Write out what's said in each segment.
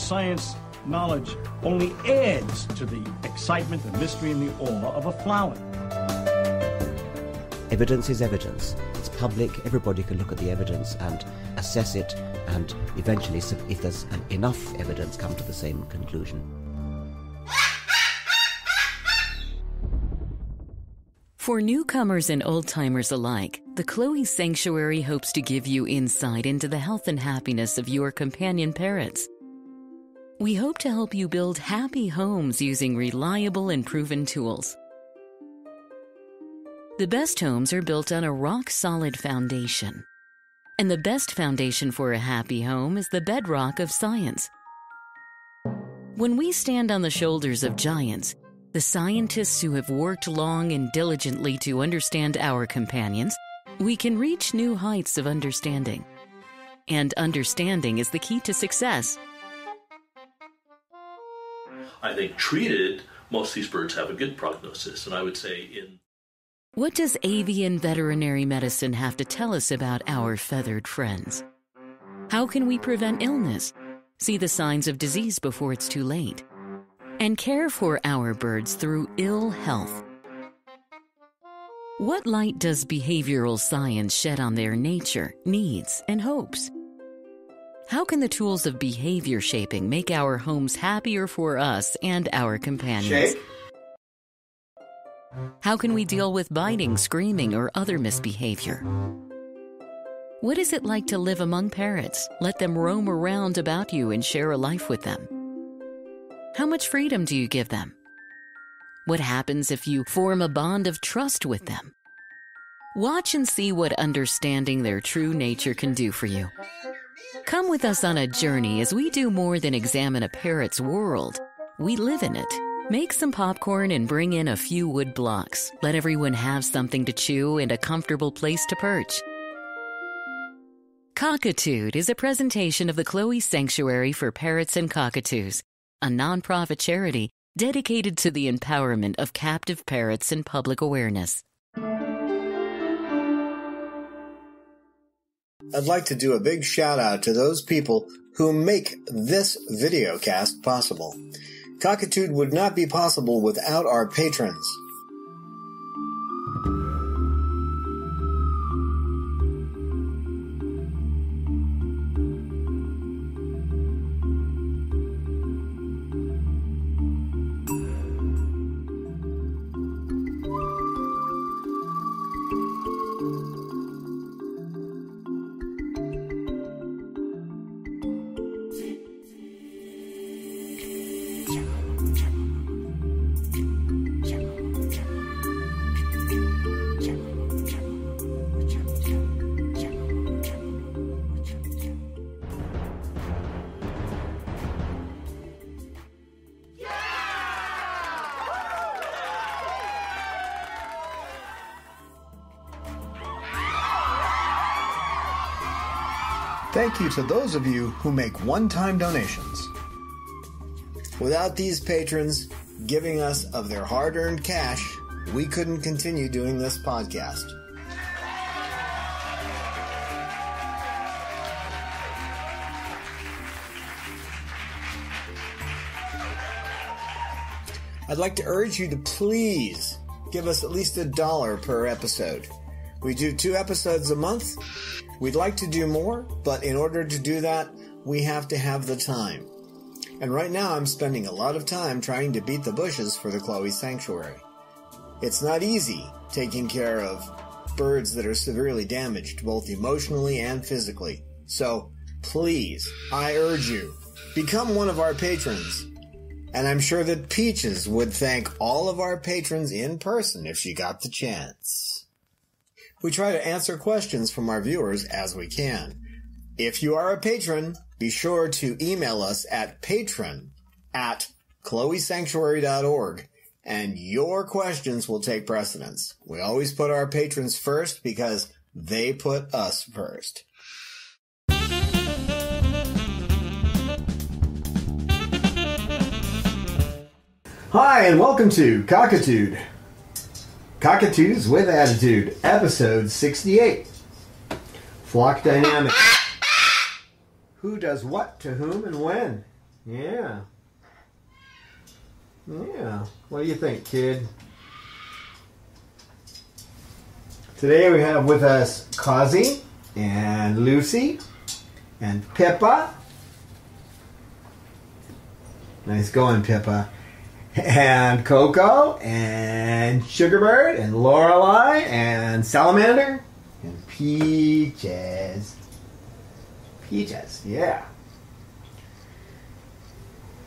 science knowledge only adds to the excitement, the mystery, and the awe of a flower. Evidence is evidence. It's public. Everybody can look at the evidence and assess it, and eventually, if there's enough evidence, come to the same conclusion. For newcomers and old-timers alike, the Chloe Sanctuary hopes to give you insight into the health and happiness of your companion parrots. We hope to help you build happy homes using reliable and proven tools. The best homes are built on a rock-solid foundation. And the best foundation for a happy home is the bedrock of science. When we stand on the shoulders of giants, the scientists who have worked long and diligently to understand our companions, we can reach new heights of understanding. And understanding is the key to success. I think treated, most of these birds have a good prognosis, and I would say in... What does avian veterinary medicine have to tell us about our feathered friends? How can we prevent illness, see the signs of disease before it's too late, and care for our birds through ill health? What light does behavioral science shed on their nature, needs, and hopes? How can the tools of behavior shaping make our homes happier for us and our companions? Shake. How can we deal with biting, screaming, or other misbehavior? What is it like to live among parrots? Let them roam around about you and share a life with them. How much freedom do you give them? What happens if you form a bond of trust with them? Watch and see what understanding their true nature can do for you. Come with us on a journey as we do more than examine a parrot's world. We live in it. Make some popcorn and bring in a few wood blocks. Let everyone have something to chew and a comfortable place to perch. Cockatoo is a presentation of the Chloe Sanctuary for Parrots and Cockatoos, a nonprofit charity dedicated to the empowerment of captive parrots and public awareness. I'd like to do a big shout out to those people who make this video cast possible. Cockatoo would not be possible without our patrons. Thank you to those of you who make one-time donations. Without these patrons giving us of their hard-earned cash, we couldn't continue doing this podcast. I'd like to urge you to please give us at least $1 per episode. We do 2 episodes a month. We'd like to do more, but in order to do that, we have to have the time. And right now I'm spending a lot of time trying to beat the bushes for the Chloe Sanctuary. It's not easy taking care of birds that are severely damaged, both emotionally and physically. So, please, I urge you, become one of our patrons. And I'm sure that Peaches would thank all of our patrons in person if she got the chance. We try to answer questions from our viewers as we can. If you are a patron, be sure to email us at patron@chloesanctuary.org, and your questions will take precedence. We always put our patrons first because they put us first. Hi, and welcome to Cockatoo. Cockatoos with Attitude, episode 68. Flock dynamics. Who does what to whom and when? Yeah. Yeah. What do you think, kid? Today we have with us Causey and Lucy and Pippa. Nice going, Pippa. And Coco and Sugarbird and Lorelei and Salamander and Peaches. Peaches, yeah.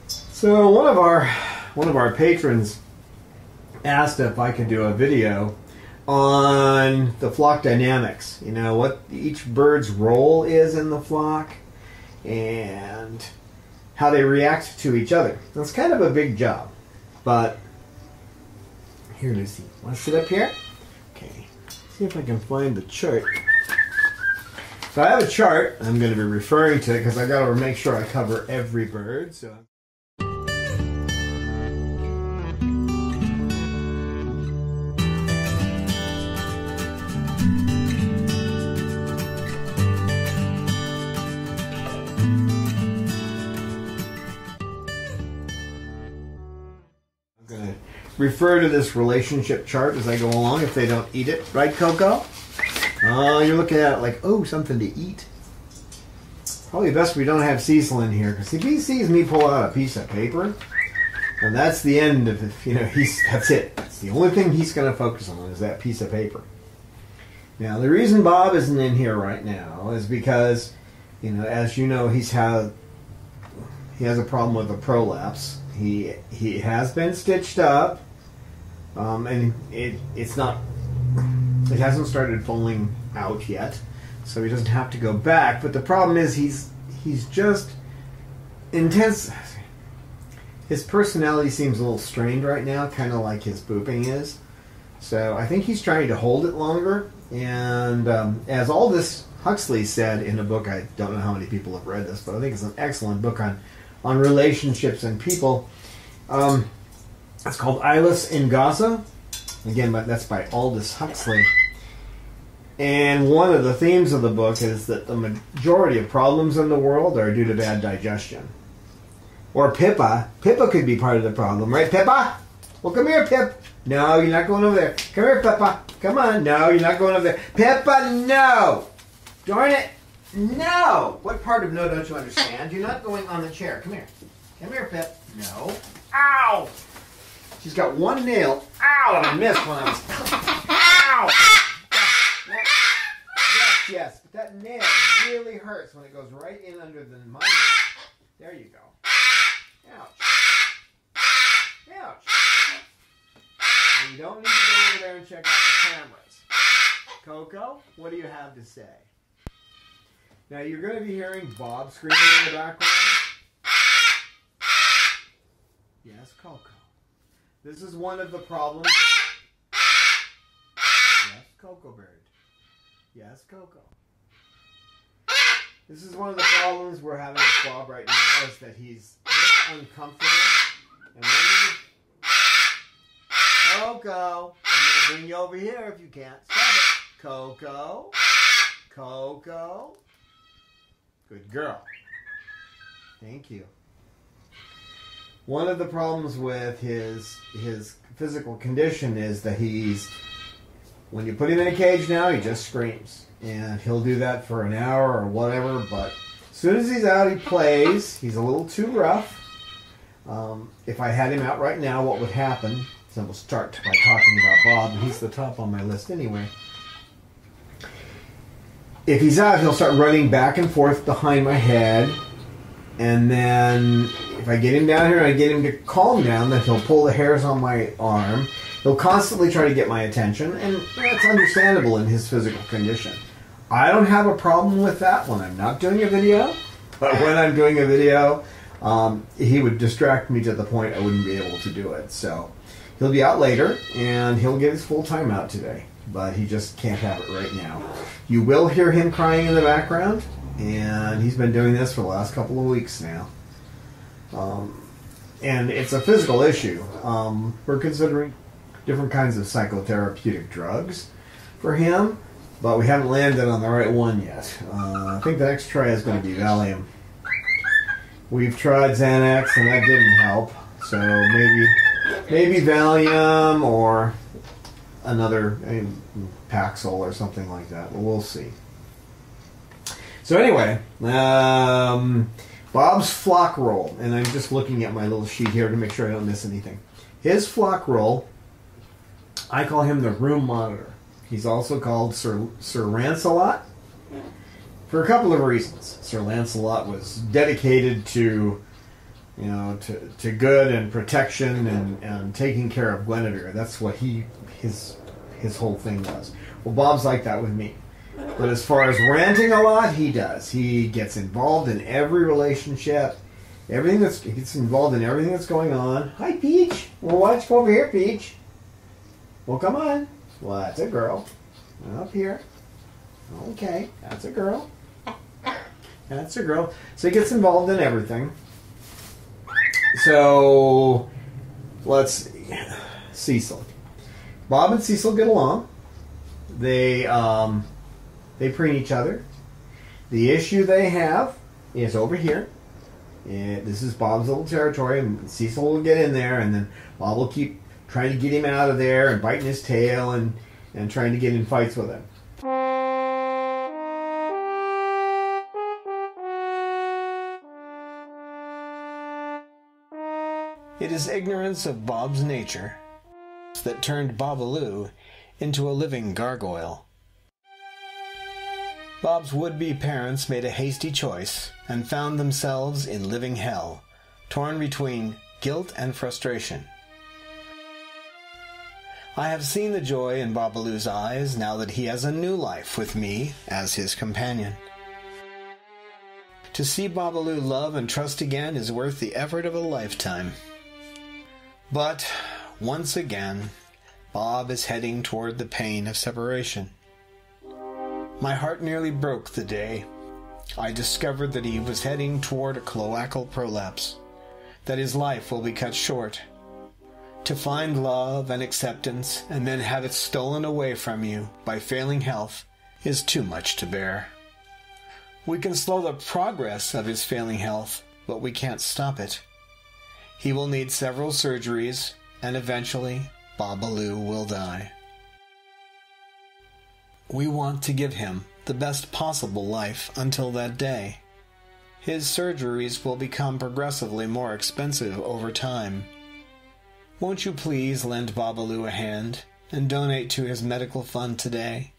So one of our patrons asked if I could do a video on the flock dynamics. You know, what each bird's role is in the flock and how they react to each other. It's kind of a big job, but here, Lucy, want to sit up here? Okay, see if I can find the chart. So I have a chart. I'm going to be referring to it because I got to make sure I cover every bird. So. Refer to this relationship chart as I go along if they don't eat it. Right, Coco? Oh, you're looking at it like, oh, something to eat. Probably best we don't have Cecil in here, because if he sees me pull out a piece of paper, and that's the end of it, you know, that's it. That's the only thing he's going to focus on is that piece of paper. Now, the reason Bob isn't in here right now is because, you know, as you know, he has a problem with a prolapse. He has been stitched up. And it hasn't started falling out yet, so he doesn't have to go back. But the problem is he's just intense. His personality seems a little strained right now, kind of like his pooping is. So I think he's trying to hold it longer. And as Aldous Huxley said in a book, I don't know how many people have read this, but I think it's an excellent book on relationships and people. It's called Eyeless in Gaza. Again, that's by Aldous Huxley. And one of the themes of the book is that the majority of problems in the world are due to bad digestion. Or Pippa. Pippa could be part of the problem, right, Pippa? Well, come here, Pip. No, you're not going over there. Come here, Pippa. Come on. No, you're not going over there. Pippa, no! Darn it. No! What part of no don't you understand? You're not going on the chair. Come here. Come here, Pip. No. Ow! She's got one nail. Ow! And I missed when I was... Ow! Yes. But that nail really hurts when it goes right in under the minor. There you go. Ouch. Ouch. And you don't need to go over there and check out the cameras. Coco, what do you have to say? Now, you're going to be hearing Bob screaming in the background. Yes, Coco. This is one of the problems. Yes, Coco Bird. Yes, Coco. This is one of the problems we're having with Bob right now, is that he's just uncomfortable. And when Coco, I'm going to bring you over here if you can't stop it. Coco. Coco. Good girl. Thank you. One of the problems with his physical condition is that when you put him in a cage now, he just screams. And he'll do that for an hour or whatever, but as soon as he's out, he plays. He's a little too rough. If I had him out right now, what would happen? So we'll start by talking about Bob, and he's the top on my list anyway. If he's out, he'll start running back and forth behind my head. And then if I get him down here and I get him to calm down, then he'll pull the hairs on my arm. He'll constantly try to get my attention, and that's understandable in his physical condition. I don't have a problem with that when I'm not doing a video, but when I'm doing a video, he would distract me to the point I wouldn't be able to do it. So he'll be out later, and he'll get his full time out today, but he just can't have it right now. You will hear him crying in the background, and he's been doing this for the last couple of weeks now. And it's a physical issue. We're considering different kinds of psychotherapeutic drugs for him, but we haven't landed on the right one yet. I think the next try is going to be Valium. We've tried Xanax and that didn't help. So maybe Valium or another Paxil or something like that. We'll see. So anyway, Bob's flock roll, and I'm just looking at my little sheet here to make sure I don't miss anything. His flock roll, I call him the room monitor. He's also called Sir Lancelot for a couple of reasons. Sir Lancelot was dedicated to good and protection and taking care of Guinevere. That's what his whole thing was. Well, Bob's like that with me. But as far as ranting a lot, he does. He gets involved in every relationship. He gets involved in everything that's going on. Hi, Peach. Well, why don't you come over here, Peach? Well, come on. Well, that's a girl. Up here. Okay, that's a girl. That's a girl. So he gets involved in everything. So, let's see. Cecil. Bob and Cecil get along. They preen each other. The issue they have is over here. This is Bob's little territory, and Cecil will get in there, and then Bob will keep trying to get him out of there and biting his tail and trying to get in fights with him. It is ignorance of Bob's nature that turned Babaloo into a living gargoyle. Bob's would-be parents made a hasty choice and found themselves in living hell, torn between guilt and frustration. I have seen the joy in Babaloo's eyes now that he has a new life with me as his companion. To see Babaloo love and trust again is worth the effort of a lifetime. But, once again, Bob is heading toward the pain of separation. My heart nearly broke the day I discovered that he was heading toward a cloacal prolapse, that his life will be cut short. To find love and acceptance and then have it stolen away from you by failing health is too much to bear. We can slow the progress of his failing health, but we can't stop it. He will need several surgeries, and eventually Babaloo will die. We want to give him the best possible life until that day. His surgeries will become progressively more expensive over time. Won't you please lend Babaloo a hand and donate to his medical fund today?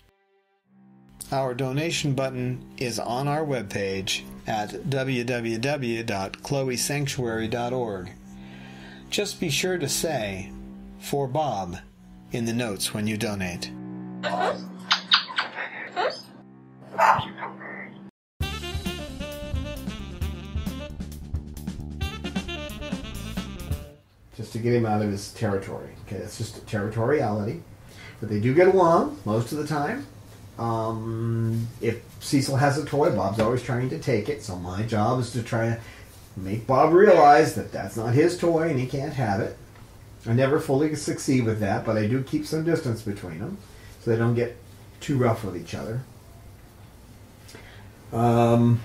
Our donation button is on our webpage at www.chloesanctuary.org. Just be sure to say, "For Bob," in the notes when you donate. Just to get him out of his territory. Okay, that's just a territoriality. But they do get along most of the time. If Cecil has a toy, Bob's always trying to take it, so my job is to try to make Bob realize that that's not his toy and he can't have it. I never fully succeed with that, but I do keep some distance between them so they don't get too rough with each other. Bob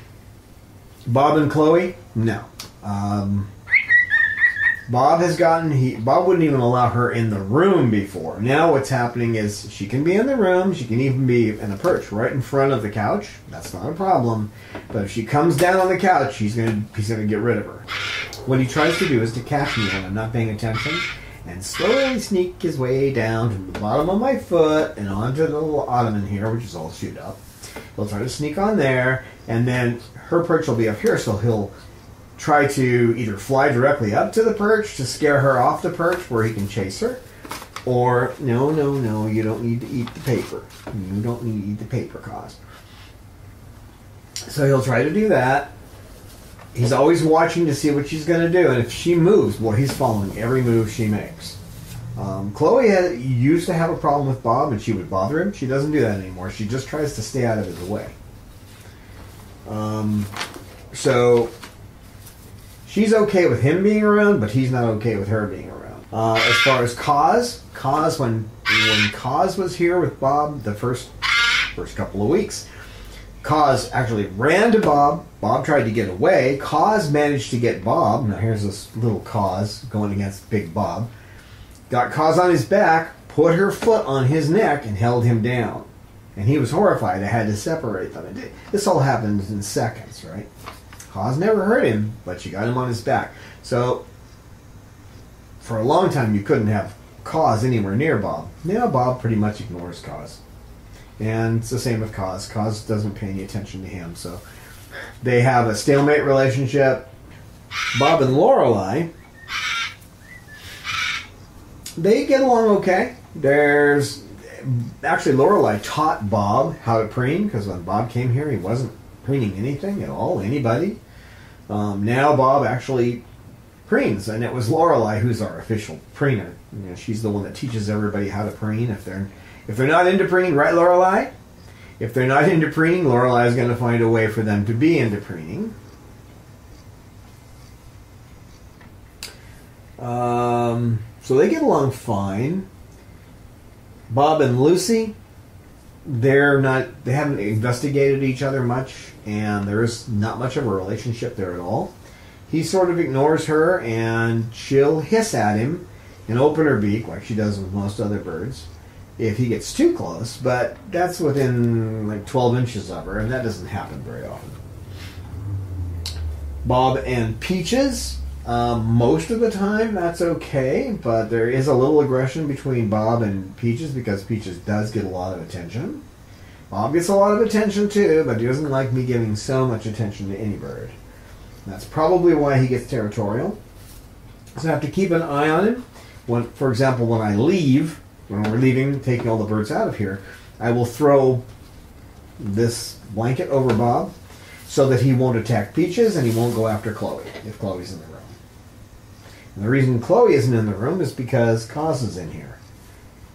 and Chloe? No. Bob wouldn't even allow her in the room before. Now what's happening is she can be in the room, she can even be in a perch right in front of the couch. That's not a problem. But if she comes down on the couch, he's gonna get rid of her. What he tries to do is to catch me when I'm not paying attention and slowly sneak his way down to the bottom of my foot and onto the little ottoman here, which is all chewed up. He'll try to sneak on there, and then her perch will be up here, so he'll try to either fly directly up to the perch to scare her off the perch where he can chase her, or no, you don't need to eat the paper. You don't need to eat the paper cost. So he'll try to do that. He's always watching to see what she's going to do, and if she moves, well, he's following every move she makes. Chloe used to have a problem with Bob, and she would bother him. She doesn't do that anymore. She just tries to stay out of his way. So she's okay with him being around, but he's not okay with her being around. As far as Kaz, when Kaz was here with Bob the first couple of weeks, Cause actually ran to Bob. Bob tried to get away. Cause managed to get Bob. Now here's this little Cause going against Big Bob. Got Cause on his back, put her foot on his neck, and held him down. And he was horrified. I had to separate them. This all happened in seconds, right? Cause never hurt him, but she got him on his back. So, for a long time, you couldn't have Cause anywhere near Bob. Now Bob pretty much ignores Cause. And it's the same with Cause. Cause doesn't pay any attention to him. So, they have a stalemate relationship. Bob and Lorelei, they get along okay. Actually, Lorelei taught Bob how to preen, because when Bob came here, he wasn't preening anything at all, anybody. Now Bob actually preens, and it was Lorelei who's our official preener. You know, she's the one that teaches everybody how to preen. If they're not into preening, right, Lorelei? If they're not into preening, Lorelei is going to find a way for them to be into preening. So they get along fine. Bob and Lucy, they haven't investigated each other much, and there is not much of a relationship there at all. He sort of ignores her, and she'll hiss at him and open her beak like she does with most other birds if he gets too close, but that's within like 12 inches of her, and that doesn't happen very often. Bob and Peaches, most of the time that's okay, but there is a little aggression between Bob and Peaches because Peaches does get a lot of attention. Bob gets a lot of attention too, but he doesn't like me giving so much attention to any bird. That's probably why he gets territorial. So I have to keep an eye on him. For example, when we're leaving, taking all the birds out of here, I will throw this blanket over Bob so that he won't attack Peaches and he won't go after Chloe if Chloe's in the room. And the reason Chloe isn't in the room is because Cause is in here.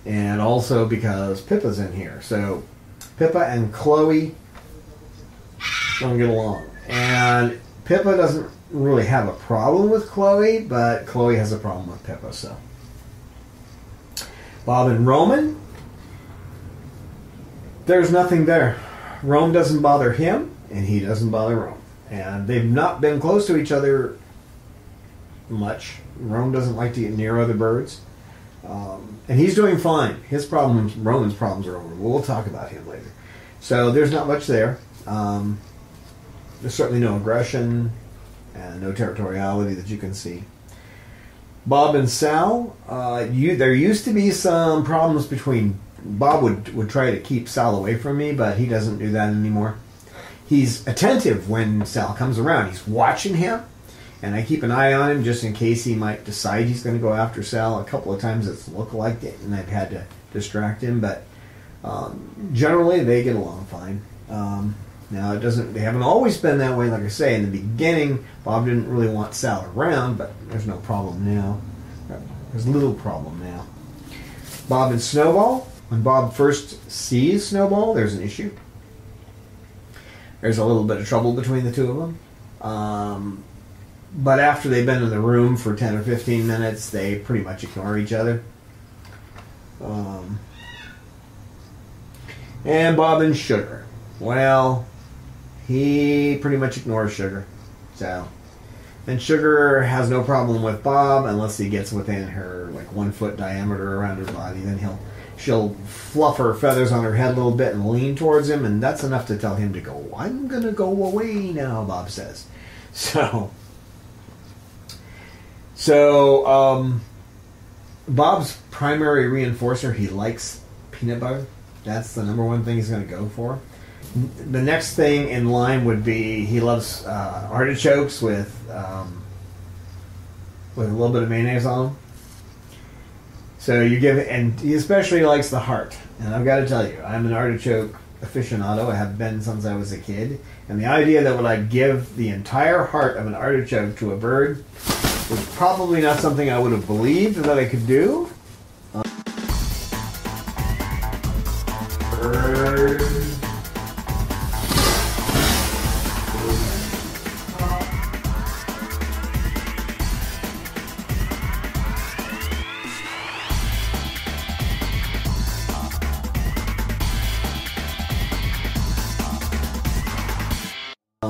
And also because Pippa's in here. So Pippa and Chloe don't get along. And Pippa doesn't really have a problem with Chloe, but Chloe has a problem with Pippa, so. Bob and Roman, there's nothing there. Rome doesn't bother him, and he doesn't bother Rome. And they've not been close to each other much. Rome doesn't like to get near other birds. And he's doing fine. Roman's problems are over. We'll talk about him later. So there's not much there. There's certainly no aggression and no territoriality that you can see. Bob and Sal, there used to be some problems between... Bob would try to keep Sal away from me, but he doesn't do that anymore. He's attentive when Sal comes around. He's watching him, and I keep an eye on him just in case he might decide he's going to go after Sal. A couple of times it's looked like it, and I've had to distract him, but generally they get along fine. Now, they haven't always been that way. Like I say, in the beginning, Bob didn't really want Sal around, but there's no problem now. There's little problem now. Bob and Snowball. When Bob first sees Snowball, there's an issue. There's a little bit of trouble between the two of them. But after they've been in the room for 10 or 15 minutes, they pretty much ignore each other. And Bob and Sugar. Well, he pretty much ignores Sugar. So, and Sugar has no problem with Bob unless he gets within her like 1 foot diameter around her body. Then she'll fluff her feathers on her head a little bit and lean towards him, and that's enough to tell him to go. I'm gonna go away now, Bob says. So Bob's primary reinforcer, he likes peanut butter. That's the number one thing he's going to go for. The next thing in line would be he loves artichokes with a little bit of mayonnaise on them. So you give it, and he especially likes the heart. And I've got to tell you, I'm an artichoke aficionado. I have been since I was a kid. And the idea that would I give the entire heart of an artichoke to a bird was probably not something I would have believed that I could do.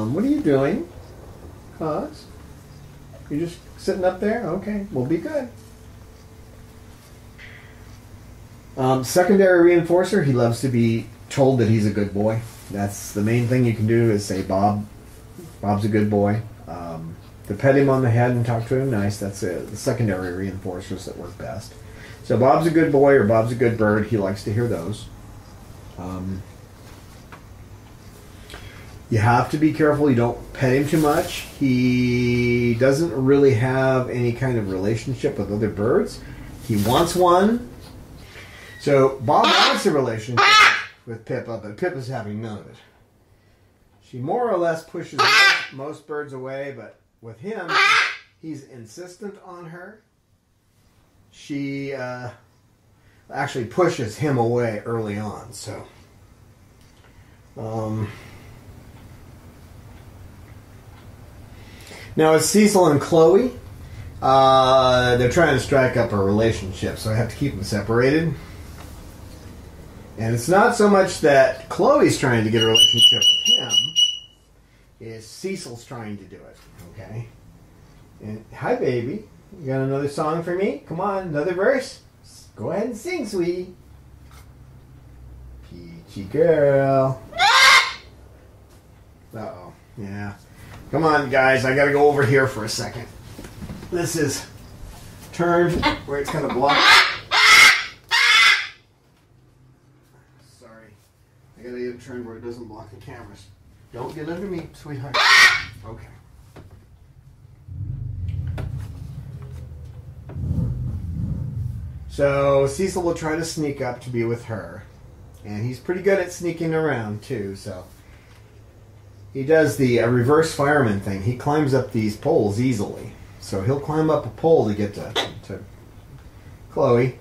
What are you doing? Cause? You're just sitting up there? Okay, we'll be good. Secondary reinforcer, he loves to be told that he's a good boy. That's the main thing you can do is say, Bob's a good boy. To pet him on the head and talk to him nice, that's the secondary reinforcers that work best. So Bob's a good boy or Bob's a good bird, he likes to hear those. You have to be careful you don't pet him too much. He doesn't really have any kind of relationship with other birds. He wants one. So Bob wants a relationship with Pippa, but Pippa's having none of it. She more or less pushes most birds away, but with him, he's insistent on her. She actually pushes him away early on. So, now it's Cecil and Chloe. They're trying to strike up a relationship, so I have to keep them separated. And it's not so much that Chloe's trying to get a relationship with him, it's Cecil's trying to do it, okay? And, hi, baby. You got another song for me? Come on, another verse? Go ahead and sing, sweetie. Peachy girl. Uh-oh, yeah. Come on, guys, I gotta go over here for a second. This is turned where it's kind of blocked. I gotta get it turned where it doesn't block the cameras. Don't get under me, sweetheart. Okay. So Cecil will try to sneak up to be with her. And he's pretty good at sneaking around too, so he does the reverse fireman thing. He climbs up these poles easily. So he'll climb up a pole to get to Chloe.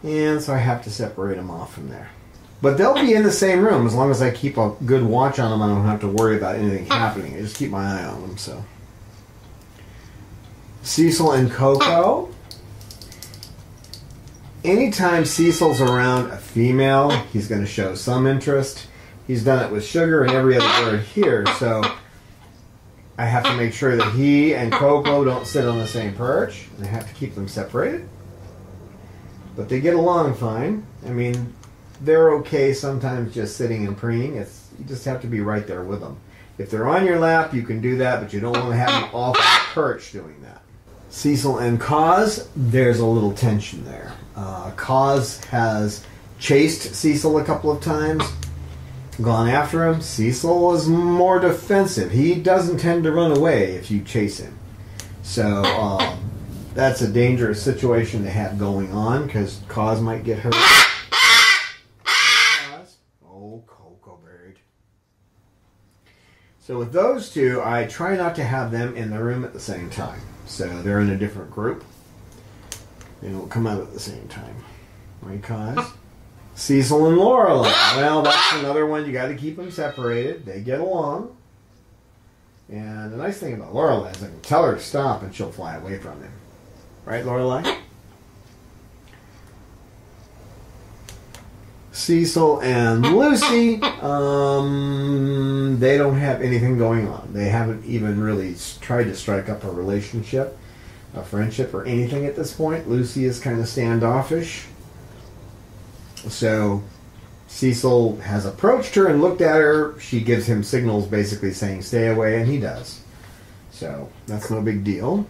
And so I have to separate him off from there. But they'll be in the same room as long as I keep a good watch on them. I don't have to worry about anything happening. I just keep my eye on them. So, Cecil and Coco. Anytime Cecil's around a female, he's going to show some interest. He's done it with Sugar and every other bird here. So, I have to make sure that he and Coco don't sit on the same perch. And I have to keep them separated. But they get along fine. I mean, they're okay sometimes just sitting and preening. You just have to be right there with them. If they're on your lap, you can do that, but you don't want to have them off the perch doing that. Cecil and Cause, there's a little tension there. Cause has chased Cecil a couple of times, gone after him. Cecil is more defensive. He doesn't tend to run away if you chase him. So that's a dangerous situation to have going on because Cause might get hurt. So with those two, I try not to have them in the room at the same time. So they're in a different group. They don't come out at the same time. Right, Cause? Cecil and Lorelei. Well, that's another one. You got to keep them separated. They get along. And the nice thing about Lorelei is I can tell her to stop and she'll fly away from him. Right, Lorelei? Cecil and Lucy, they don't have anything going on. They haven't even really tried to strike up a relationship, a friendship, or anything at this point. Lucy is kind of standoffish. So Cecil has approached her and looked at her. She gives him signals basically saying stay away, and he does. So that's no big deal.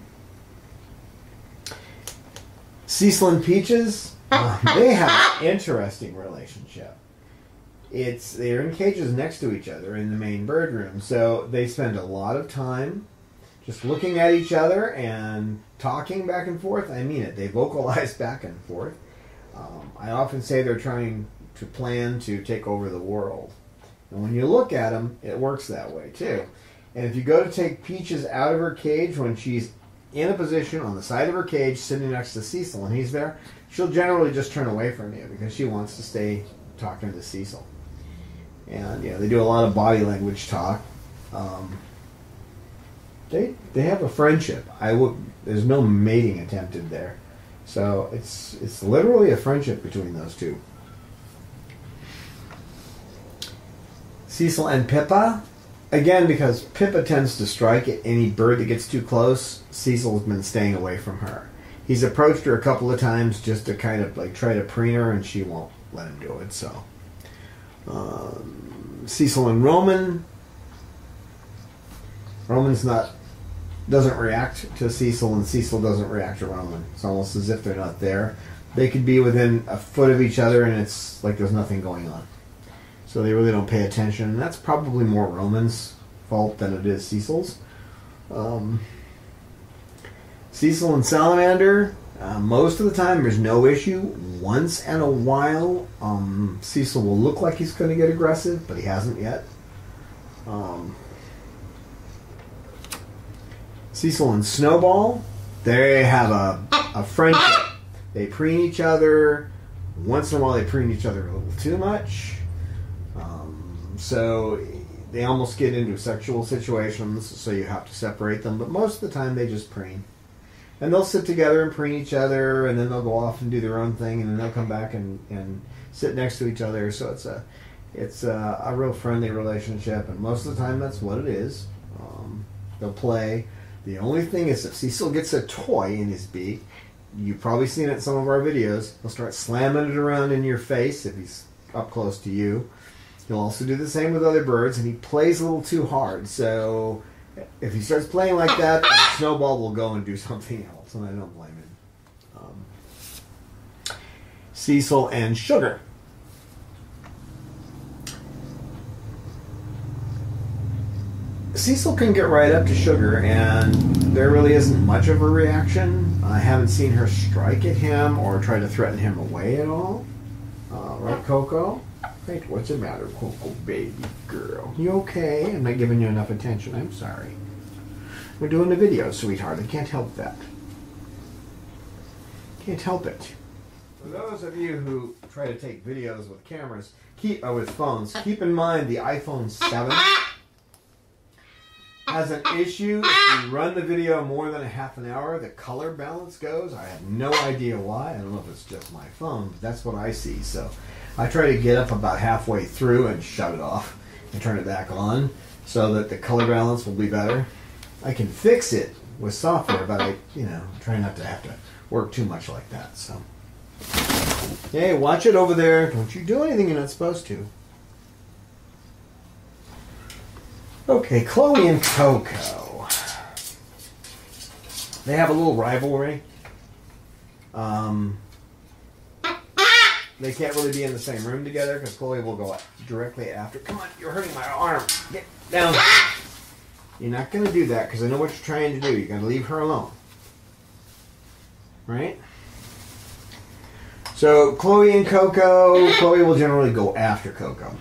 Cecil and Peaches, they have an interesting relationship. They're in cages next to each other in the main bird room, so they spend a lot of time just looking at each other and talking back and forth. I mean it. They vocalize back and forth. I often say they're trying to plan to take over the world. And when you look at them, it works that way too. And if you go to take Peaches out of her cage when she's in a position on the side of her cage sitting next to Cecil and he's there, she'll generally just turn away from you because she wants to stay talking to Cecil. And they do a lot of body language talk. They have a friendship. There's no mating attempted there. So it's literally a friendship between those two. Cecil and Pippa. again, because Pippa tends to strike at any bird that gets too close, Cecil's been staying away from her. He's approached her a couple of times just to kind of like try to preen her, and she won't let him do it. So, Cecil and Roman's doesn't react to Cecil, and Cecil doesn't react to Roman. It's almost as if they're not there. They could be within a foot of each other, and it's like there's nothing going on. So they really don't pay attention. And that's probably more Roman's fault than it is Cecil's. Cecil and Salamander, most of the time there's no issue. Once in a while, Cecil will look like he's going to get aggressive, but he hasn't yet. Cecil and Snowball, they have a friendship. They preen each other. Once in a while they preen each other a little too much. So they almost get into sexual situations, so you have to separate them. But most of the time they just preen. And they'll sit together and preen each other, and then they'll go off and do their own thing, and then they'll come back and sit next to each other. So it's a real friendly relationship, and most of the time that's what it is. They'll play. The only thing is if Cecil gets a toy in his beak, you've probably seen it in some of our videos, he'll start slamming it around in your face if he's up close to you. He'll also do the same with other birds, and he plays a little too hard. So if he starts playing like that, then Snowball will go and do something else, and I don't blame him. Cecil and Sugar. Cecil can get right up to Sugar, and there really isn't much of a reaction. I haven't seen her strike at him or try to threaten him away at all. Right, Coco? Right, what's the matter, Coco, baby girl? You okay? I'm not giving you enough attention. I'm sorry. We're doing the video, sweetheart. I can't help that. Can't help it. For those of you who try to take videos with cameras, with phones, keep in mind the iPhone 7 has an issue. If you run the video more than a half an hour, the color balance goes. I have no idea why. I don't know if it's just my phone, but that's what I see. So I try to get up about halfway through and shut it off and turn it back on so that the color balance will be better. I can fix it with software, but I try not to have to work too much like that. So, hey, watch it over there. Don't you do anything you're not supposed to. Okay, Chloe and Coco. They have a little rivalry. They can't really be in the same room together because Chloe will go directly after. Come on, you're hurting my arm. Get down. You're not going to do that because I know what you're trying to do. You're going to leave her alone. Right? So, Chloe and Coco. Chloe will generally go after Coco.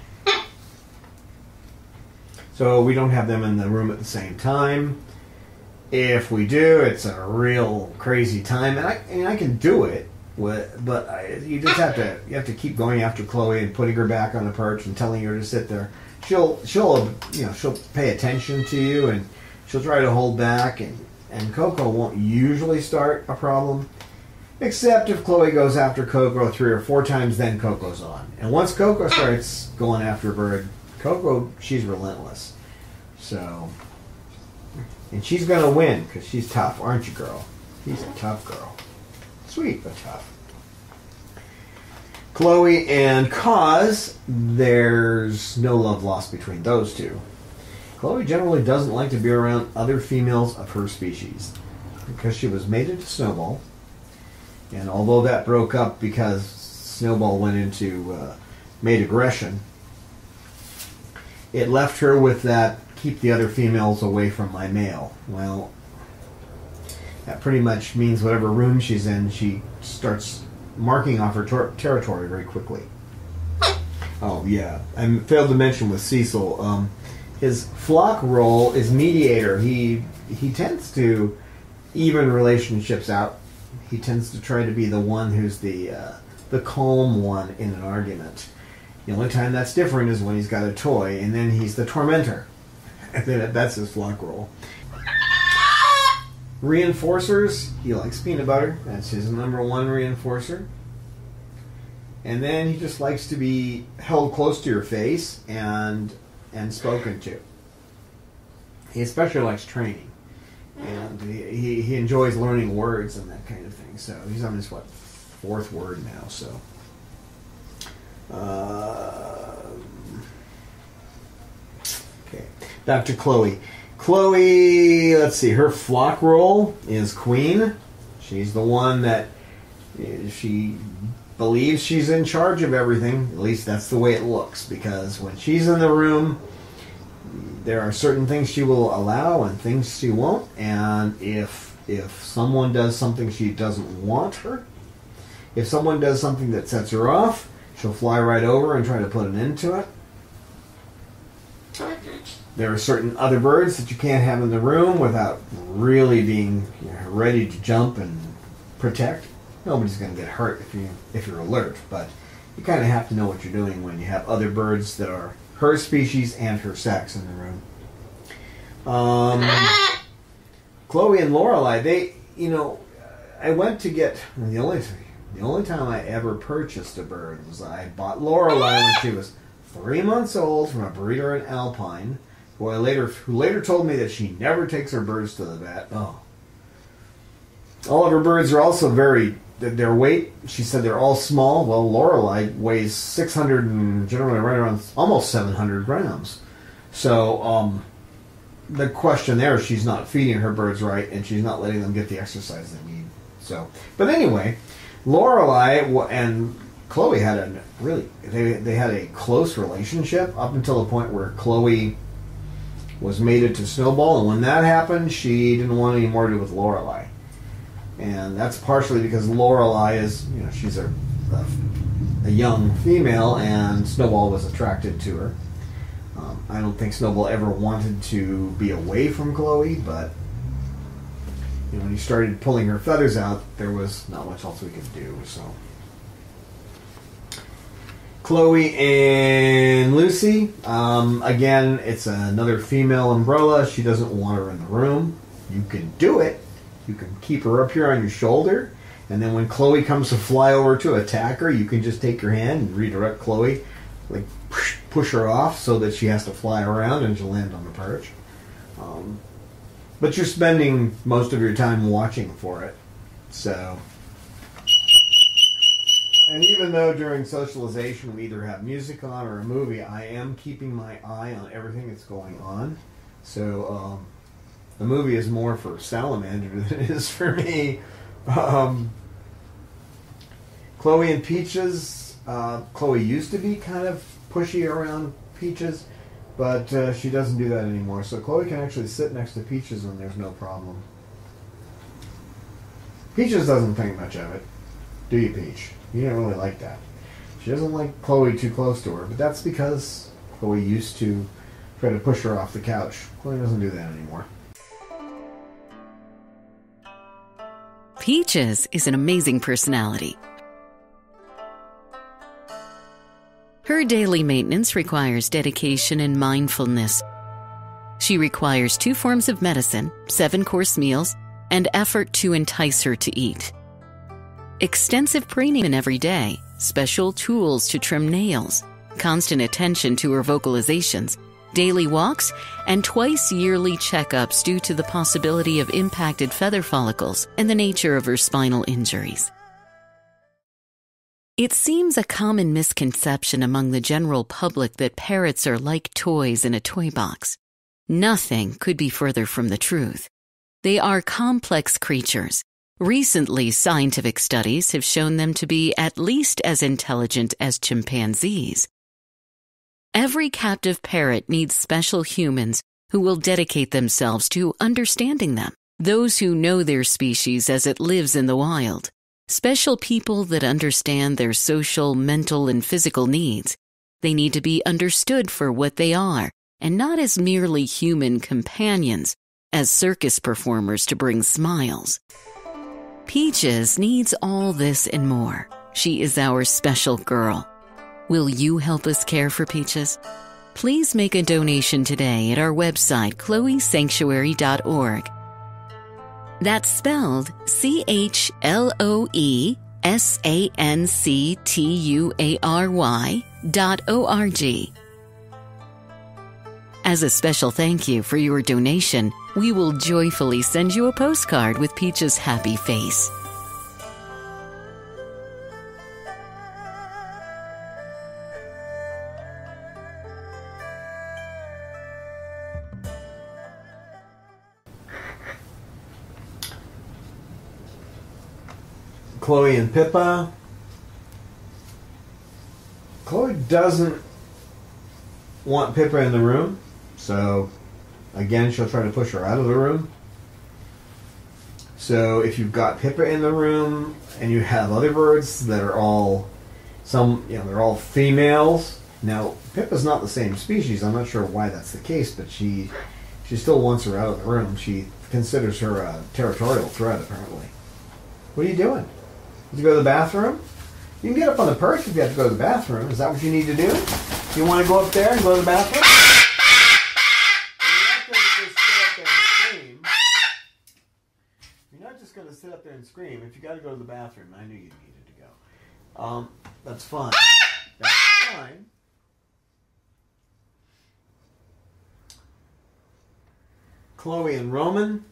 So we don't have them in the room at the same time. If we do, it's a real crazy time, and I can do it, but you just have to keep going after Chloe and putting her back on the perch and telling her to sit there. She'll pay attention to you, and she'll try to hold back, and Coco won't usually start a problem, except if Chloe goes after Coco 3 or 4 times, then Coco's on. And once Coco starts going after a bird, Coco, she's relentless. So, and she's going to win because she's tough, aren't you, girl? She's a tough girl. Sweet, but tough. Chloe and Cause, there's no love lost between those two. Chloe generally doesn't like to be around other females of her species because she was mated to Snowball. And although that broke up because Snowball went into mate aggression, it left her with that, keep the other females away from my male. Well, that pretty much means whatever room she's in, she starts marking off her territory very quickly. Oh, yeah. I failed to mention with Cecil, his flock role is mediator. He tends to even relationships out. He tends to try to be the one who's the calm one in an argument. The only time that's different is when he's got a toy, and then he's the tormentor. And then that's his flock role. Reinforcers, he likes peanut butter. That's his number one reinforcer. And then he just likes to be held close to your face and spoken to. He especially likes training. And he enjoys learning words and that kind of thing. So he's on his, 4th word now. So okay, back to Chloe. Chloe, let's see, her flock role is queen. She's the one that she believes she's in charge of everything. At least that's the way it looks, because when she's in the room, there are certain things she will allow and things she won't. And if someone does something she doesn't want her, if someone does something that sets her off, she'll fly right over and try to put an end to it. There are certain other birds that you can't have in the room without really being ready to jump and protect. Nobody's going to get hurt if you're alert, but you kind of have to know what you're doing when you have other birds that are her species and her sex in the room. Chloe and Lorelei, I went to get the only time I ever purchased a bird was I bought Lorelei when she was 3 months old from a breeder in Alpine, who later told me that she never takes her birds to the vet. Oh. All of her birds are also their weight, she said they're all small. Well, Lorelei weighs 600 and generally right around almost 700 grams. So the question there is she's not feeding her birds right, and she's not letting them get the exercise they need. So, but anyway, Lorelei and Chloe had they had a close relationship up until the point where Chloe was mated to Snowball, and when that happened, she didn't want any more to do with Lorelei. And that's partially because Lorelei is, she's a young female, and Snowball was attracted to her. I don't think Snowball ever wanted to be away from Chloe, but when he started pulling her feathers out, there was not much else we could do. So, Chloe and Lucy, again, it's another female umbrella. She doesn't want her in the room. You can do it. You can keep her up here on your shoulder, and then when Chloe comes to fly over to attack her, you can just take your hand and redirect Chloe, like push her off so that she has to fly around and she'll land on the perch. But you're spending most of your time watching for it. So, and even though during socialization we either have music on or a movie, I am keeping my eye on everything that's going on. So, the movie is more for Salamander than it is for me. Chloe and Peaches. Chloe used to be kind of pushy around Peaches, but she doesn't do that anymore. So Chloe can actually sit next to Peaches and there's no problem. Peaches doesn't think much of it. Do you, Peach? You don't really like that. She doesn't like Chloe too close to her, but that's because Chloe used to try to push her off the couch. Chloe doesn't do that anymore. Peaches is an amazing personality. Her daily maintenance requires dedication and mindfulness. She requires 2 forms of medicine, 7-course meals, and effort to entice her to eat. Extensive preening every day, special tools to trim nails, constant attention to her vocalizations, daily walks, and twice yearly checkups due to the possibility of impacted feather follicles and the nature of her spinal injuries. It seems a common misconception among the general public that parrots are like toys in a toy box. Nothing could be further from the truth. They are complex creatures. Recently, scientific studies have shown them to be at least as intelligent as chimpanzees. Every captive parrot needs special humans who will dedicate themselves to understanding them, those who know their species as it lives in the wild, special people that understand their social, mental, and physical needs. They need to be understood for what they are, and not as merely human companions, as circus performers to bring smiles. Peaches needs all this and more. She is our special girl. Will you help us care for Peaches? Please make a donation today at our website, chloesanctuary.org. That's spelled CHLOESANCTUARY.org. As a special thank you for your donation, we will joyfully send you a postcard with Peach's happy face. Chloe and Pippa. Chloe doesn't want Pippa in the room, so again she'll try to push her out of the room. So if you've got Pippa in the room and you have other birds that are all they're all females. Now Pippa's not the same species. I'm not sure why that's the case, but she still wants her out of the room. She considers her a territorial threat, apparently. What are you doing? You go to the bathroom? You can get up on the perch if you have to go to the bathroom. Is that what you need to do? You want to go up there and go to the bathroom? You're not just going to sit up there and scream. If you got to go to the bathroom, I knew you needed to go. That's fine. That's fine. Chloe and Roman.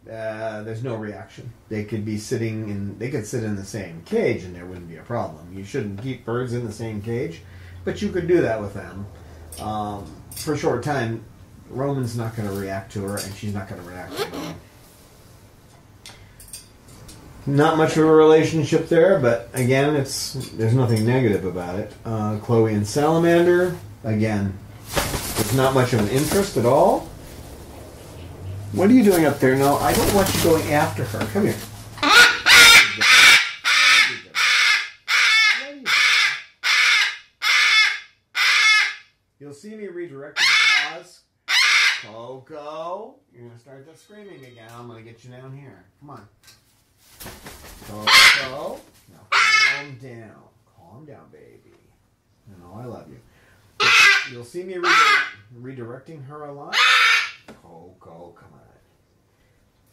There's no reaction. They could sit in the same cage and there wouldn't be a problem. You shouldn't keep birds in the same cage, but you could do that with them. For a short time, Roman's not going to react to her and she's not going to react to him. Not much of a relationship there, but again, there's nothing negative about it. Chloe and Salamander, again, there's not much of an interest at all. What are you doing up there? No, I don't want you going after her. Come here. You'll see me redirecting paws. Coco, you're going to start that screaming again. I'm going to get you down here. Come on. Coco. Now calm down. Calm down, baby. You know I love you. You'll see me redirecting her a lot. Coco, come on.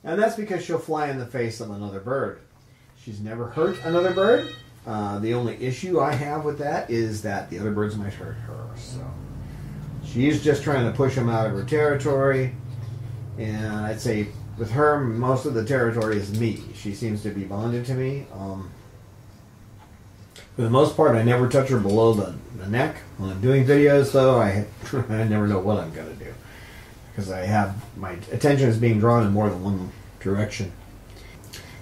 And that's because she'll fly in the face of another bird. She's never hurt another bird. The only issue I have with that is that the other birds might hurt her. So she's just trying to push them out of her territory. And I'd say with her, most of the territory is me. She seems to be bonded to me. For the most part, I never touch her below the neck. When I'm doing videos, though, I never know what I'm going to do. Because my attention is being drawn in more than one direction.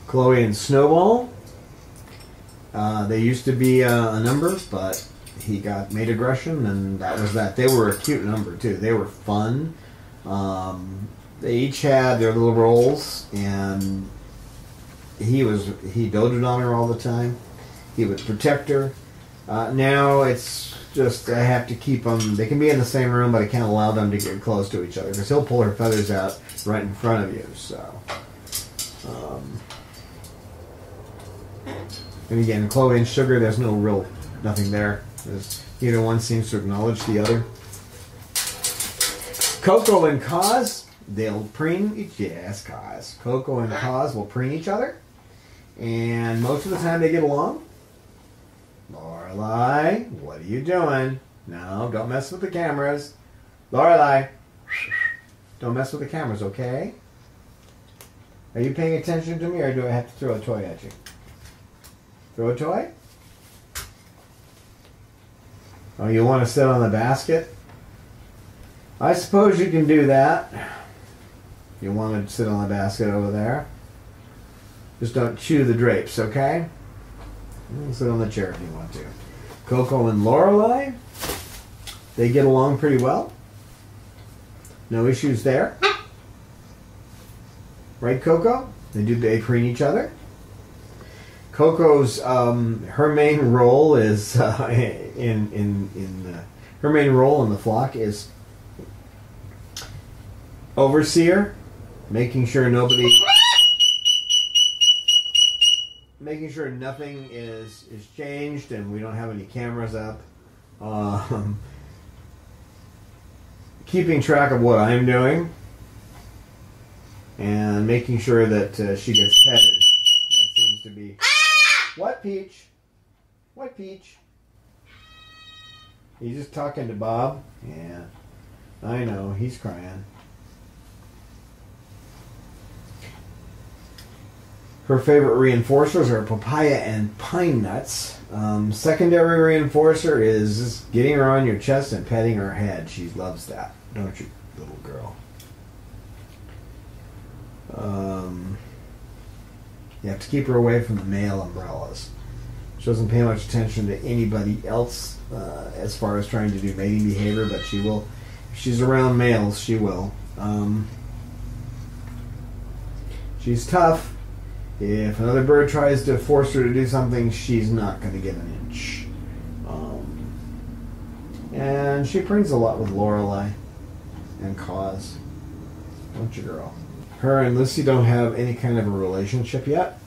Chloe and Snowball. They used to be a number, but he got made aggression, and that was that. They were a cute number, too. They were fun. They each had their little roles, and he doted on her all the time. He would protect her. Now it's just I have to keep them. They can be in the same room, but I can't allow them to get close to each other because he'll pull her feathers out right in front of you. So, and again, Chloe and Sugar, there's nothing there. Neither one seems to acknowledge the other. Coco and Cause, they'll preen each. Yes, Cause. Coco and Cause will preen each other, and most of the time they get along. Lorelei, what are you doing? No, don't mess with the cameras. Lorelei, don't mess with the cameras, okay? Are you paying attention to me, or do I have to throw a toy at you? Throw a toy? Oh, you want to sit on the basket? I suppose you can do that. You want to sit on the basket over there? Just don't chew the drapes, okay? You can sit on the chair if you want to. Coco and Lorelei, they get along pretty well. No issues there. Right, Coco? They preen each other. Coco's her main role is her main role in the flock is overseer, making sure nothing is changed and we don't have any cameras up. Keeping track of what I'm doing and making sure that she gets petted. That seems to be... What, Peach? What, Peach? You just talking to Bob? Yeah. I know, he's crying. Her favorite reinforcers are papaya and pine nuts. Secondary reinforcer is getting her on your chest and petting her head. She loves that, don't you, little girl? You have to keep her away from the male umbrellas. She doesn't pay much attention to anybody else as far as trying to do mating behavior, but she will. If she's around males, she will. She's tough. If another bird tries to force her to do something, she's not going to give an inch. And she brings a lot with Lorelei and Cause. Don't you, girl? Her and Lucy don't have any kind of a relationship yet.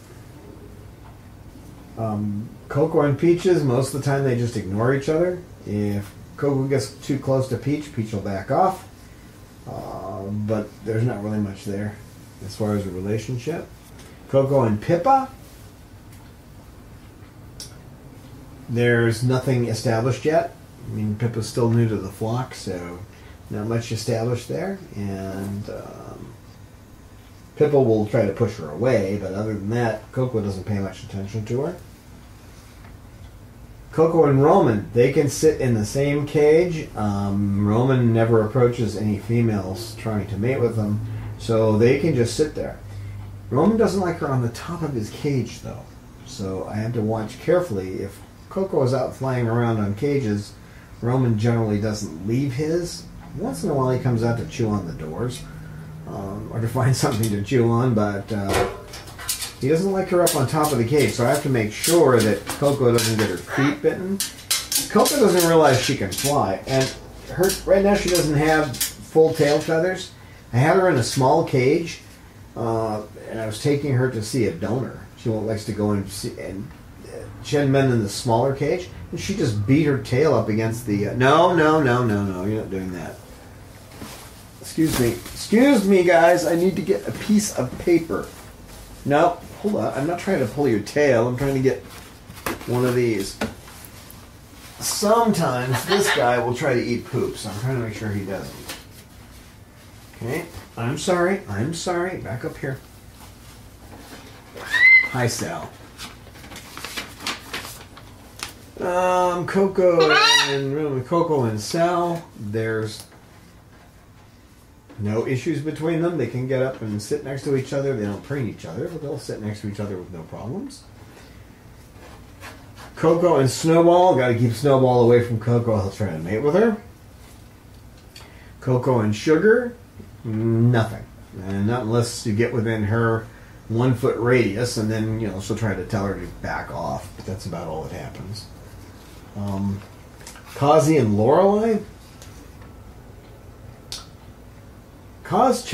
Coco and Peaches, most of the time they just ignore each other. If Coco gets too close to Peach, Peach will back off. But there's not really much there as far as a relationship. Coco and Pippa, there's nothing established yet. I mean, Pippa's still new to the flock, so not much established there. And Pippa will try to push her away, but other than that, Coco doesn't pay much attention to her. Coco and Roman, they can sit in the same cage. Roman never approaches any females trying to mate with them, so they can just sit there. Roman doesn't like her on the top of his cage, though, so I have to watch carefully. If Coco is out flying around on cages, Roman generally doesn't leave his. Once in a while he comes out to chew on the doors, or to find something to chew on, but he doesn't like her up on top of the cage, so I have to make sure that Coco doesn't get her feet bitten. Coco doesn't realize she can fly, and right now she doesn't have full tail feathers. I had her in a small cage, and I was taking her to see a donor. She likes to go and see, and she had been in the smaller cage, and she just beat her tail up against the... No, you're not doing that. Excuse me, guys, I need to get a piece of paper. No, hold on, I'm not trying to pull your tail, I'm trying to get one of these. Sometimes this guy will try to eat poop, so I'm trying to make sure he doesn't. Okay, I'm sorry, back up here. Hi, Sal. Coco and Sal, there's no issues between them. They can get up and sit next to each other. They don't preen each other, but they'll sit next to each other with no problems. Coco and Snowball, got to keep Snowball away from Coco. He'll try to mate with her. Coco and Sugar, nothing. And not unless you get within her 1 foot radius, and then, she'll try to tell her to back off. But that's about all that happens. Kazi and Lorelei. Kaz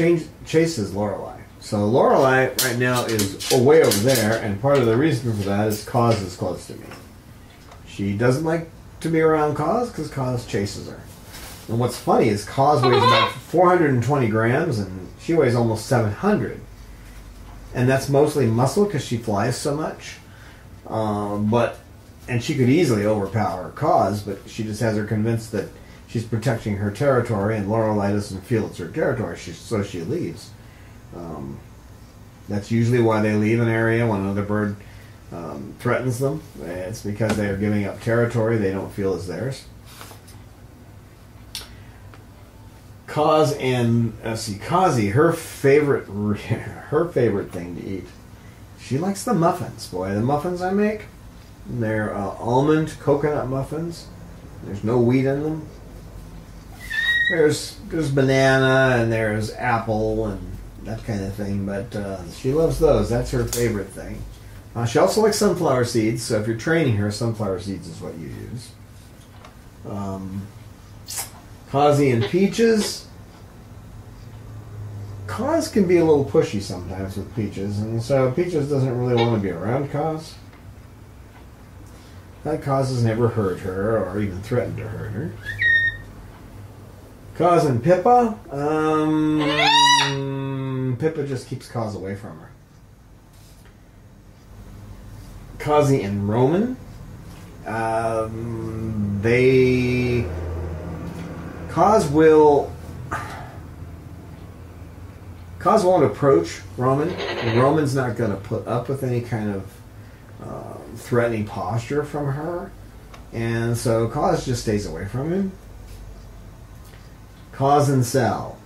chases Lorelei. So Lorelei right now is way over there, and part of the reason for that is Kaz is close to me. She doesn't like to be around Kaz because Kaz chases her. And what's funny is Kaz weighs about 420 grams, and she weighs almost 700. And that's mostly muscle because she flies so much. And she could easily overpower Kaz, but she just has her convinced that she's protecting her territory, and Lorelei doesn't feel it's her territory, so she leaves. That's usually why they leave an area when another bird threatens them. It's because they are giving up territory they don't feel is theirs. Kazi, her favorite thing to eat. She likes the muffins. Boy, the muffins I make, they're almond coconut muffins. There's no wheat in them. There's banana and there's apple and that kind of thing, but she loves those. That's her favorite thing. She also likes sunflower seeds, so if you're training her, sunflower seeds is what you use. Kazi and Peaches. Kaz can be a little pushy sometimes with Peaches, and so Peaches doesn't really want to be around Kaz. Kaz has never hurt her or even threatened to hurt her. Kaz and Pippa. Pippa just keeps Kaz away from her. Kazi and Roman. Kaz will Cos won't approach Roman. Roman's not going to put up with any kind of threatening posture from her. And so Cos just stays away from him. Cos and Sal.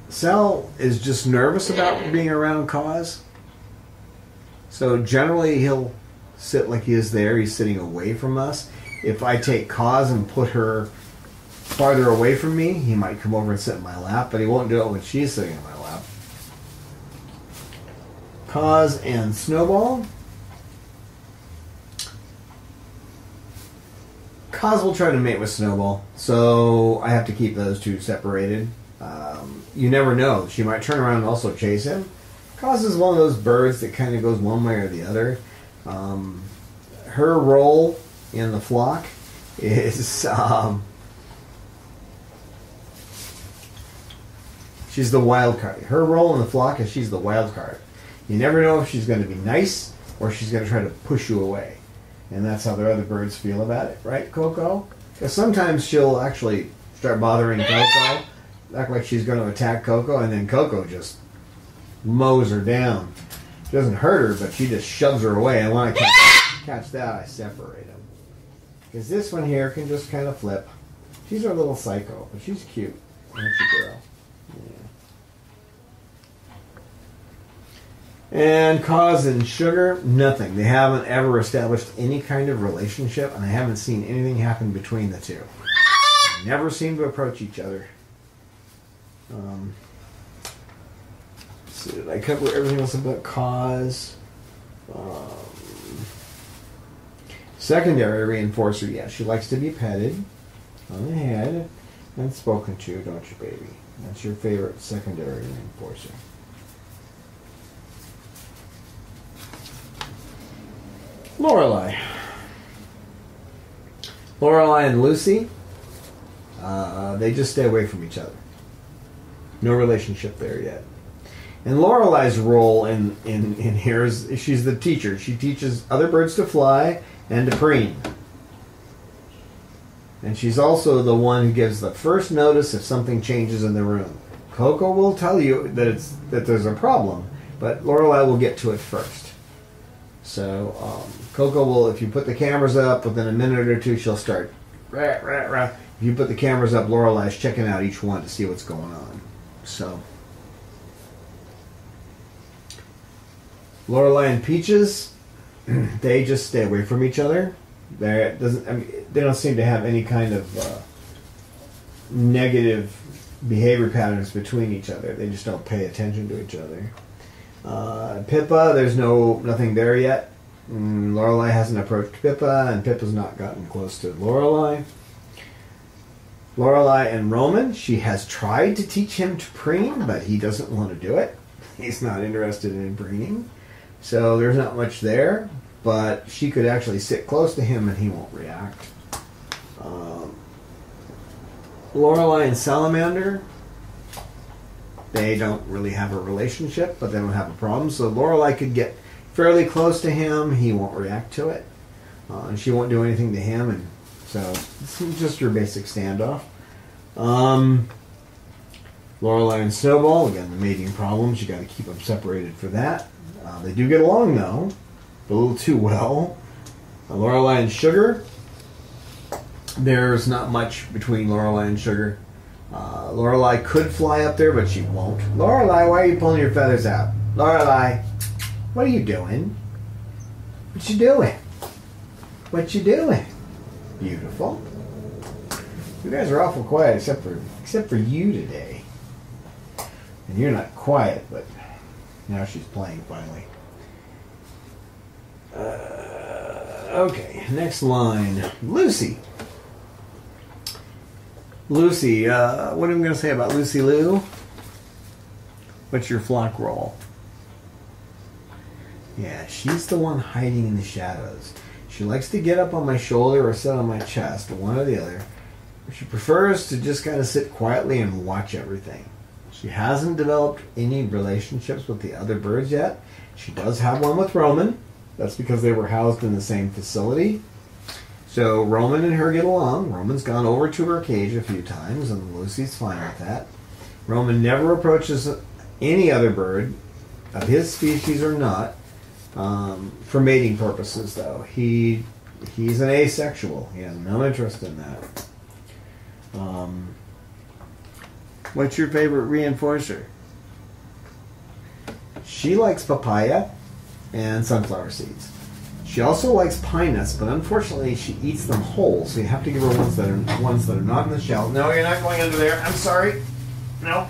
Sal is just nervous about being around Cos. So generally he'll sit like he is there. He's sitting away from us. If I take Cos and put her farther away from me, he might come over and sit in my lap, but he won't do it when she's sitting in my lap. Cos and Snowball. Cos will try to mate with Snowball, so I have to keep those two separated. You never know. She might turn around and also chase him. Cos is one of those birds that kind of goes one way or the other. Her role in the flock is she's the wild card. Her role in the flock is she's the wild card. You never know if she's going to be nice or she's going to try to push you away. And that's how the other birds feel about it, right, Coco? Because sometimes she'll actually start bothering Coco, act like she's going to attack Coco, and then Coco just mows her down. She doesn't hurt her, but she just shoves her away. And when I catch that, I separate them. Because this one here can just kind of flip. She's our little psycho, but she's cute. Isn't she, girl? Yeah. And Cos and Sugar, nothing. They haven't ever established any kind of relationship, and I haven't seen anything happen between the two. They never seem to approach each other. So did I cover everything else about Cos? Secondary reinforcer, yeah, she likes to be petted on the head and spoken to, don't you, baby? That's your favorite secondary reinforcer. Lorelei. Lorelei and Lucy, they just stay away from each other. No relationship there yet. And Lorelei's role in here is she's the teacher. She teaches other birds to fly and to preen. And she's also the one who gives the first notice if something changes in the room. Coco will tell you that there's a problem, but Lorelei will get to it first. So Coco will, if you put the cameras up, within a minute or two, she'll start rah, rah, rah. If you put the cameras up, Lorelei's checking out each one to see what's going on. So Lorelei and Peaches, they just stay away from each other. They don't seem to have any kind of negative behavior patterns between each other. They just don't pay attention to each other. Pippa, there's nothing there yet. Lorelei hasn't approached Pippa, and Pippa's not gotten close to Lorelei. Lorelei and Roman, she has tried to teach him to preen, but he doesn't want to do it. He's not interested in preening. So there's not much there, but she could actually sit close to him and he won't react. Lorelei and Salamander, they don't really have a relationship, but they don't have a problem. So Lorelei could get fairly close to him. He won't react to it. And she won't do anything to him. And so it's just your basic standoff. Lorelei and Snowball, again, the mating problems. You got to keep them separated for that. They do get along, though, but a little too well. Lorelei and Sugar, there's not much between Lorelei and Sugar. Lorelei could fly up there, but she won't. Lorelei, why are you pulling your feathers out? Lorelei, what are you doing? What you doing? What you doing? Beautiful. You guys are awful quiet, except for you today. And you're not quiet, but now she's playing finally. Okay, next line. Lucy. Lucy, what am I going to say about Lucy Lou? What's your flock role? Yeah, she's the one hiding in the shadows. She likes to get up on my shoulder or sit on my chest, one or the other. She prefers to just kind of sit quietly and watch everything. She hasn't developed any relationships with the other birds yet. She does have one with Roman. That's because they were housed in the same facility. So Roman and her get along. Roman's gone over to her cage a few times, and Lucy's fine with that. Roman never approaches any other bird, of his species or not, for mating purposes, though. He's an asexual. He has no interest in that. What's your favorite reinforcer? She likes papaya and sunflower seeds. She also likes pine nuts, but unfortunately she eats them whole, so you have to give her ones that are not in the shell. No, you're not going under there. I'm sorry. No.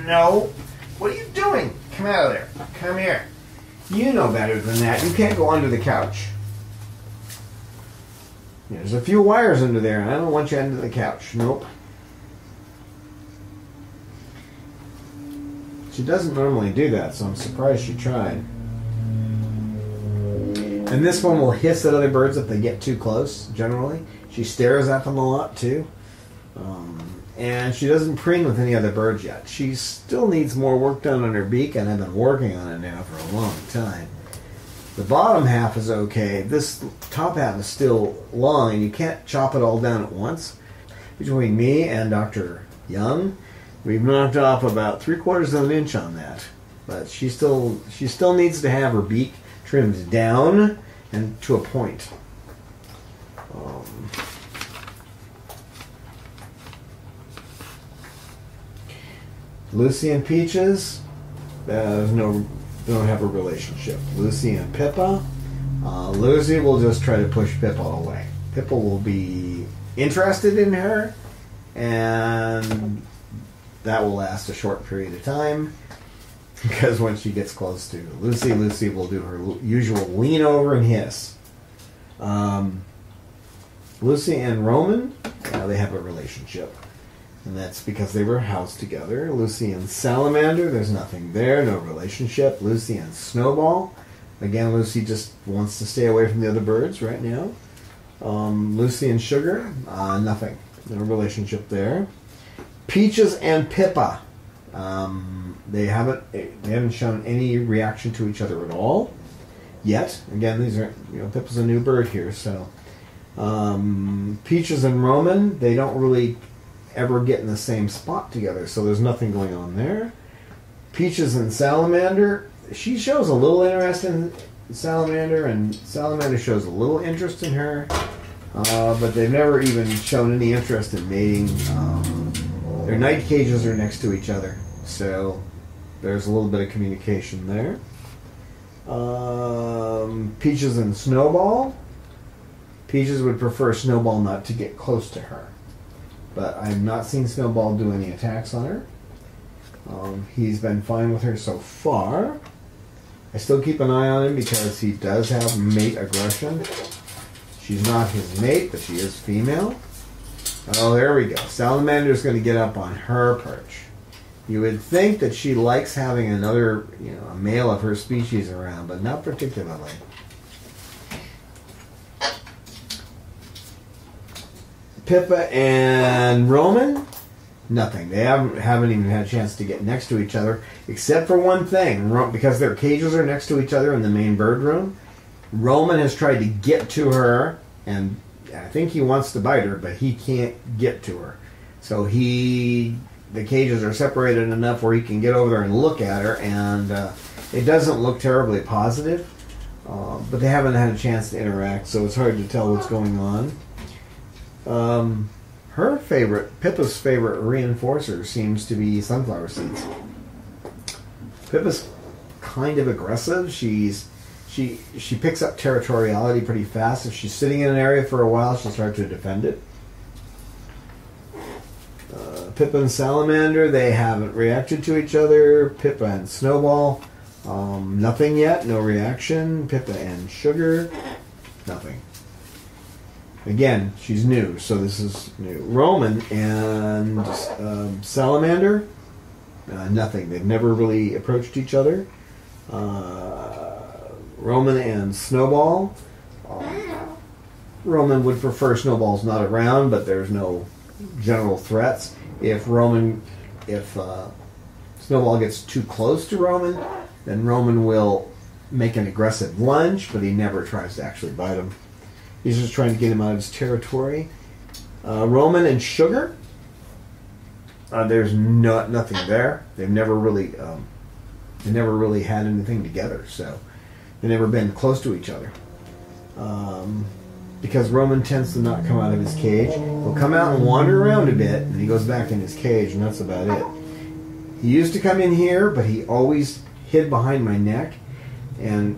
No. What are you doing? Come out of there. Come here. You know better than that. You can't go under the couch. There's a few wires under there, and I don't want you under the couch. Nope. She doesn't normally do that, so I'm surprised she tried. And this one will hiss at other birds if they get too close, generally. She stares at them a lot, too. And she doesn't preen with any other birds yet. She still needs more work done on her beak, and I've been working on it now for a long time. The bottom half is okay. This top half is still long, and you can't chop it all down at once. Between me and Dr. Young, we've knocked off about 3/4 of an inch on that. But she still needs to have her beak trimmed down and to a point. Lucy and Peaches, don't have a relationship. Lucy and Pippa, Lucy will just try to push Pippa away. Pippa will be interested in her, and that will last a short period of time. Because when she gets close to Lucy, Lucy will do her usual lean over and hiss. Lucy and Roman, they have a relationship. And that's because they were housed together. Lucy and Salamander, there's nothing there, no relationship. Lucy and Snowball, again, Lucy just wants to stay away from the other birds right now. Lucy and Sugar, nothing, no relationship there. Peaches and Pippa, they haven't shown any reaction to each other at all yet. Again, these are, Pippa's a new bird here, so Peaches and Roman, they don't really ever get in the same spot together, so there's nothing going on there. Peaches and Salamander, she shows a little interest in Salamander, and Salamander shows a little interest in her, but they've never even shown any interest in mating. Their night cages are next to each other, so there's a little bit of communication there. Peaches and Snowball, Peaches would prefer Snowball not to get close to her. But I've not seen Snowball do any attacks on her. He's been fine with her so far. I still keep an eye on him because he does have mate aggression. She's not his mate, but she is female. Oh, there we go. Salamander's going to get up on her perch. You would think that she likes having another, a male of her species around, but not particularly. Pippa and Roman, nothing. They haven't even had a chance to get next to each other, except for one thing. Because their cages are next to each other in the main bird room, Roman has tried to get to her, and I think he wants to bite her, but he can't get to her. So the cages are separated enough where he can get over there and look at her, and it doesn't look terribly positive, but they haven't had a chance to interact, so it's hard to tell what's going on. Pippa's favorite reinforcer seems to be sunflower seeds. Pippa's kind of aggressive. She picks up territoriality pretty fast. If she's sitting in an area for a while, she'll start to defend it. Pippa and Salamander, they haven't reacted to each other. Pippa and Snowball, nothing yet, no reaction. Pippa and Sugar, nothing. Again, she's new, so this is new. Roman and Salamander, nothing. They've never really approached each other. Roman and Snowball. Roman would prefer Snowball's not around, but there's no general threats. If Snowball gets too close to Roman, then Roman will make an aggressive lunge, but he never tries to actually bite him. He's just trying to get him out of his territory. Roman and Sugar. There's nothing there. They've never really had anything together, so they've never been close to each other. Because Roman tends to not come out of his cage. He'll come out and wander around a bit, and he goes back in his cage, and that's about it. He used to come in here, but he always hid behind my neck, and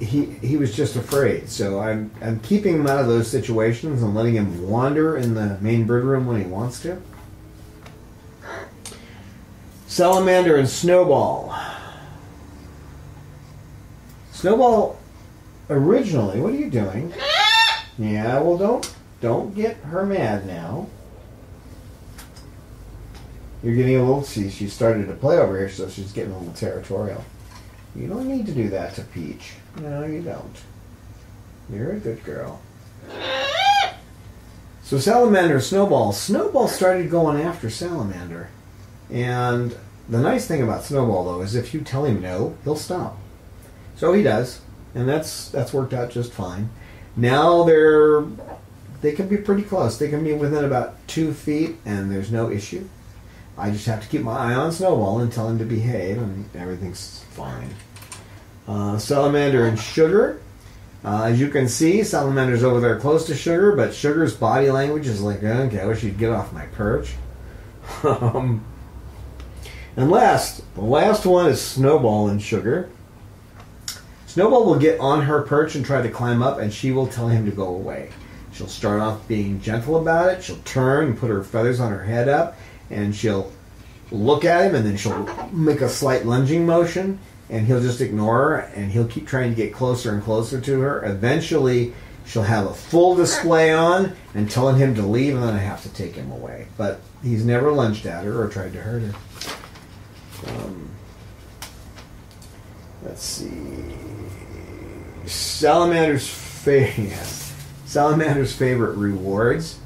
he was just afraid. So I'm keeping him out of those situations and letting him wander in the main bird room when he wants to. Salamander and Snowball. Snowball, originally, what are you doing? Yeah, well, don't get her mad now. You're getting a little... See, she started to play over here, so she's getting a little territorial. You don't need to do that to Peach. No, you don't. You're a good girl. So Salamander, Snowball. Snowball started going after Salamander. And the nice thing about Snowball, though, is if you tell him no, he'll stop. So he does. And that's worked out just fine. Now they can be pretty close. They can be within about 2 feet, and there's no issue. I just have to keep my eye on Snowball and tell him to behave, and everything's fine. Salamander and Sugar. As you can see, Salamander's over there close to Sugar, but Sugar's body language is like, okay, I wish you'd get off my perch. And the last one is Snowball and Sugar. Snowball will get on her perch and try to climb up, and she will tell him to go away. She'll start off being gentle about it. She'll turn and put her feathers on her head up, and she'll look at him, and then she'll make a slight lunging motion, and he'll just ignore her, and he'll keep trying to get closer and closer to her. Eventually, she'll have a full display on and telling him to leave, and then I have to take him away. But he's never lunged at her or tried to hurt her. Let's see. Salamander's favorite rewards.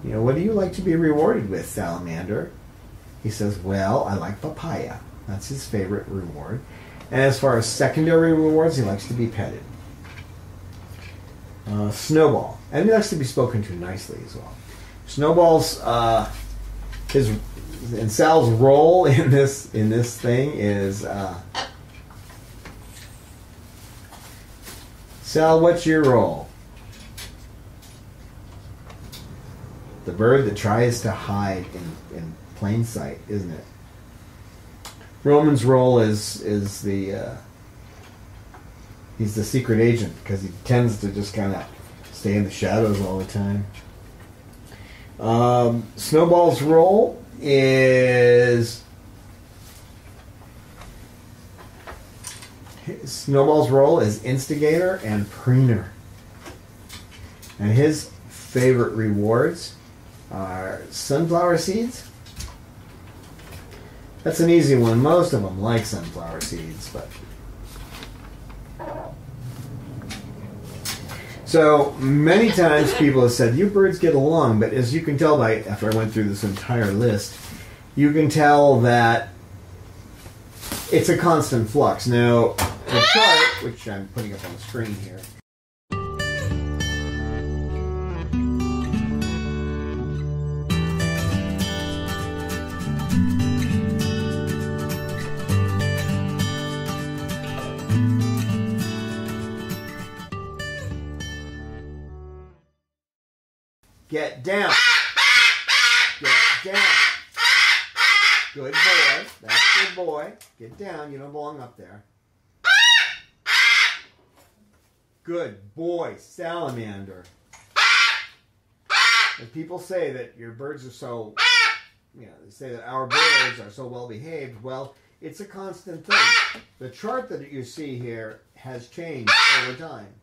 You know, what do you like to be rewarded with, Salamander? He says, well, I like papaya. That's his favorite reward. And as far as secondary rewards, he likes to be petted. Snowball. And he likes to be spoken to nicely as well. Snowball's, and Sal's role in this thing is, Sal, what's your role? The bird that tries to hide in plain sight, isn't it? Roman's role is the he's the secret agent because he tends to just kind of stay in the shadows all the time. Snowball's role is instigator and preener, and his favorite rewards are sunflower seeds. That's an easy one. Most of them like sunflower seeds, but so many times people have said you birds get along, but as you can tell by after I went through this entire list, you can tell that it's a constant flux. Now, the chart, which I'm putting up on the screen here, get down. Get down. Good boy. That's good boy. Get down. You don't belong up there. Good boy, Salamander. And people say that your birds are so, they say that our birds are so well behaved. Well, it's a constant thing. The chart that you see here has changed over time.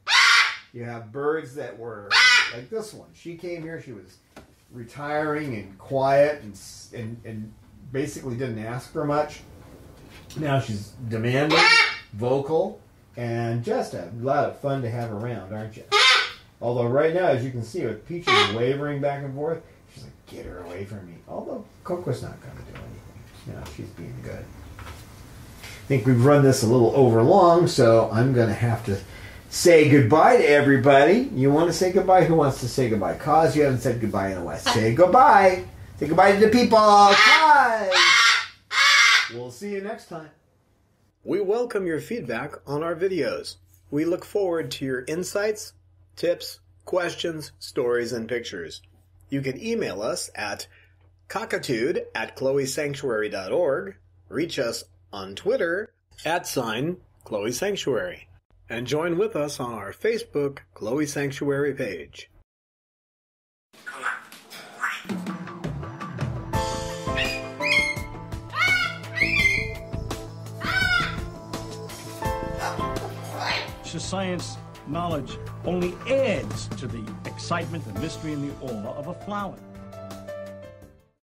You have birds that were like this one. She came here, she was retiring and quiet and basically didn't ask for much. Now she's demanding, vocal, and just a lot of fun to have around, aren't you? Although right now, as you can see, with Peaches wavering back and forth, she's like, get her away from me. Although Coco's not going to do anything. No, she's being good. I think we've run this a little over long, so I'm going to have to say goodbye to everybody. You want to say goodbye? Who wants to say goodbye? Cause you haven't said goodbye in a while. Say goodbye. Say goodbye to the people. Bye. We'll see you next time. We welcome your feedback on our videos. We look forward to your insights, tips, questions, stories, and pictures. You can email us at cockatoo@chloesanctuary.org, reach us on Twitter @Chloe Sanctuary, and join with us on our Facebook Chloe Sanctuary page. Science knowledge only adds to the excitement, the mystery, and the awe of a flower.